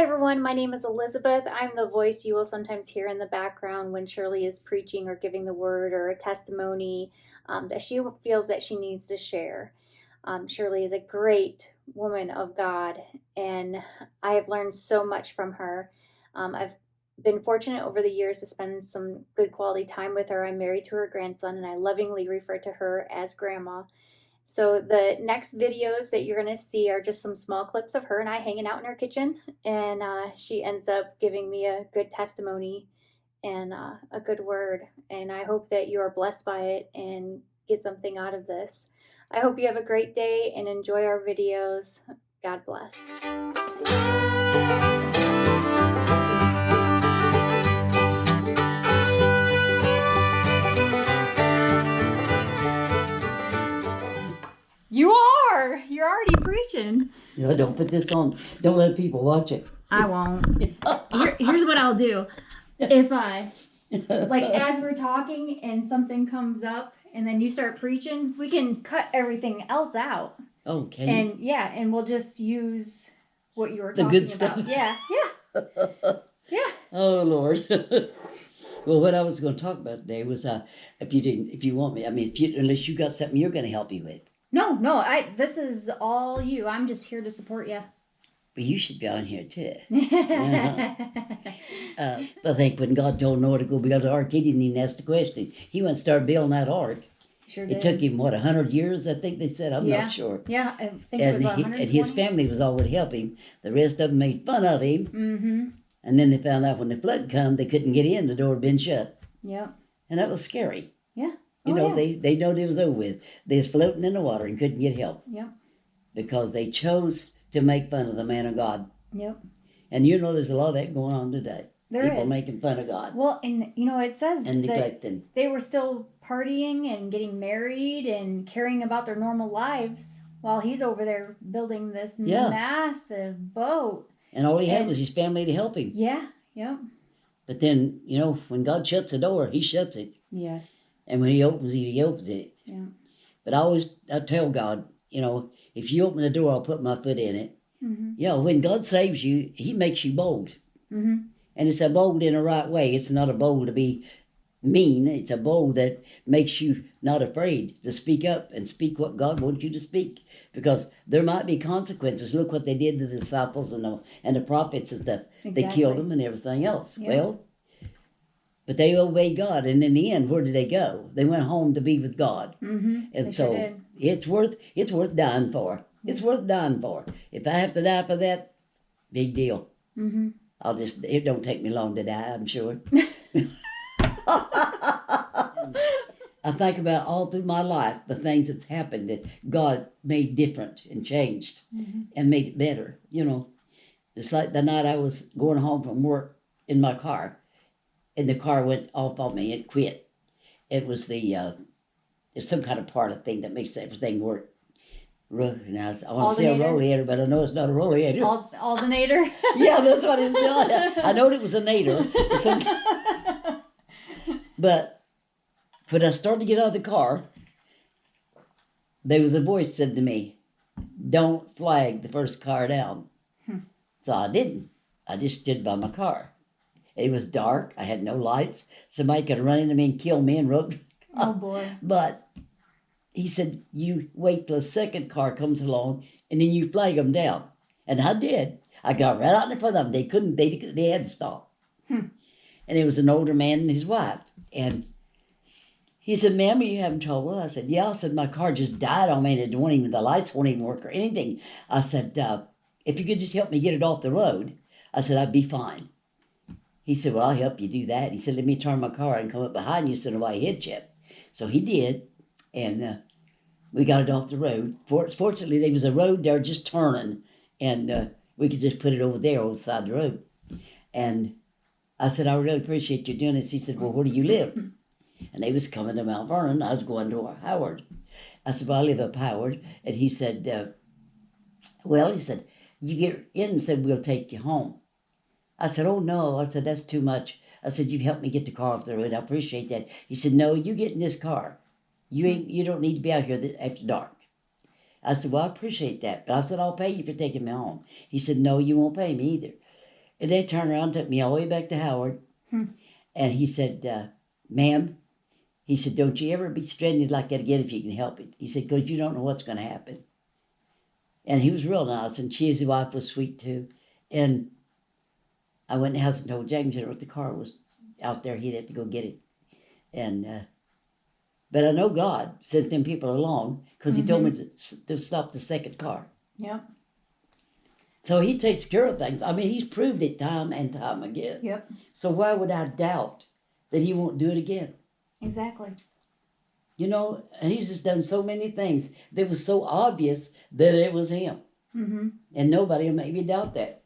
everyone, my name is Elizabeth. I'm the voice you will sometimes hear in the background when Shirley is preaching or giving the word or a testimony that she feels that she needs to share. Shirley is a great woman of God, and I have learned so much from her. I've been fortunate over the years to spend some good quality time with her. I'm married to her grandson, and I lovingly refer to her as Grandma. So the next videos that you're going to see are just some small clips of her and I hanging out in her kitchen, and she ends up giving me a good testimony and a good word. And I hope that you are blessed by it and get something out of this. I hope you have a great day and enjoy our videos. God bless. You are. You're already preaching. No, don't put this on. Don't let people watch it. I won't. Here's what I'll do. If like as we're talking and something comes up and then you start preaching, we can cut everything else out. Okay. And yeah, and we'll just use what you were the talking good stuff. about. Yeah. Yeah. Oh Lord. Well, what I was going to talk about today was if you want me, I mean, unless you got something you're going to help me with. No, this is all you. I'm just here to support you. But you should be on here too. I think when God told Noah to go build the ark, he didn't even ask the question. He went and started building that ark. Sure did. It took him, 100 years, I think they said? I'm not sure. Yeah, I think it was 120. And his family was all would help him. The rest of them made fun of him. Mm-hmm. And then they found out when the flood come, they couldn't get in. The door had been shut. Yeah. And that was scary. Yeah. They know it was over with. They was floating in the water and couldn't get help. Yep. Because they chose to make fun of the man of God. Yep. And there's a lot of that going on today. People is. Making fun of God. Well, and it says and neglecting. That they were still partying and getting married and caring about their normal lives while he's over there building this massive boat. And all he had was his family to help him. Yeah. Yep. But then, when God shuts the door, he shuts it. Yes. And when he opens it, he opens it. Yeah. But I tell God, if you open the door, I'll put my foot in it. Mm-hmm. When God saves you, he makes you bold. Mm-hmm. And it's a bold in the right way. It's not a bold to be mean. It's a bold that makes you not afraid to speak up and speak what God wants you to speak. Because there might be consequences. Look what they did to the disciples and the prophets and stuff. Exactly. They killed them and everything else. Yeah. Well, but they obeyed God. And in the end, where did they go? They went home to be with God. Mm-hmm. And so it's worth dying for. Mm-hmm. It's worth dying for. If I have to die for that, big deal. Mm-hmm. It don't take me long to die, I'm sure. I think about all through my life, the things that's happened that God made different and changed and made it better. It's like the night I was going home from work in my car and the car went off on me. It quit. It was there's some kind of part of thing that makes everything work. Now, I want to say a rollator, but I know it's not a rollator. Alternator? Yeah, that's what it's called. I know it was a nader. But when I started to get out of the car, there was a voice said to me, "Don't flag the first car down." So I didn't. I just stood by my car. It was dark. I had no lights. Somebody could run into me and kill me and rope. Oh, boy. But he said, "You wait till a second car comes along, and then you flag them down." And I did. I got right out in front of them. They couldn't. They had to stop. And it was an older man and his wife. And he said, "Ma'am, are you having trouble?" I said, "Yeah." I said, "My car just died on me, and the lights won't even work or anything." I said, "If you could just help me get it off the road," I said, "I'd be fine." He said, "Well, I'll help you do that." He said, "Let me turn my car and come up behind you so nobody hit you." So he did. And we got it off the road. Fortunately, there was a road there just turning, and we could just put it over there on the side of the road. And I said, "I really appreciate you doing this." He said, "Well, where do you live?" And they was coming to Mount Vernon. I was going to Howard. I said, "Well, I live up Howard." And he said, he said, "You get in," and said, "We'll take you home." I said, "Oh, no." I said, "That's too much." I said, "You've helped me get the car off the road. I appreciate that." He said, "No, you get in this car. You don't need to be out here after dark." I said, "Well, I appreciate that." But I said, "I'll pay you for taking me home." He said, "No, you won't pay me either." And they turned around and took me all the way back to Howard. Hmm. And he said, ma'am, he said, don't you ever be stranded like that again if you can help it. He said, because you don't know what's going to happen. And he was real nice, and his wife was sweet too. And I went in the house and told James that the car was out there. He'd have to go get it. And but I know God sent them people along because He told me to stop the second car. Yep. So He takes care of things. I mean, He's proved it time and time again. Yep. So why would I doubt that He won't do it again? Exactly. You know, and He's just done so many things that was so obvious that it was Him. Mm-hmm. And nobody will make me doubt that.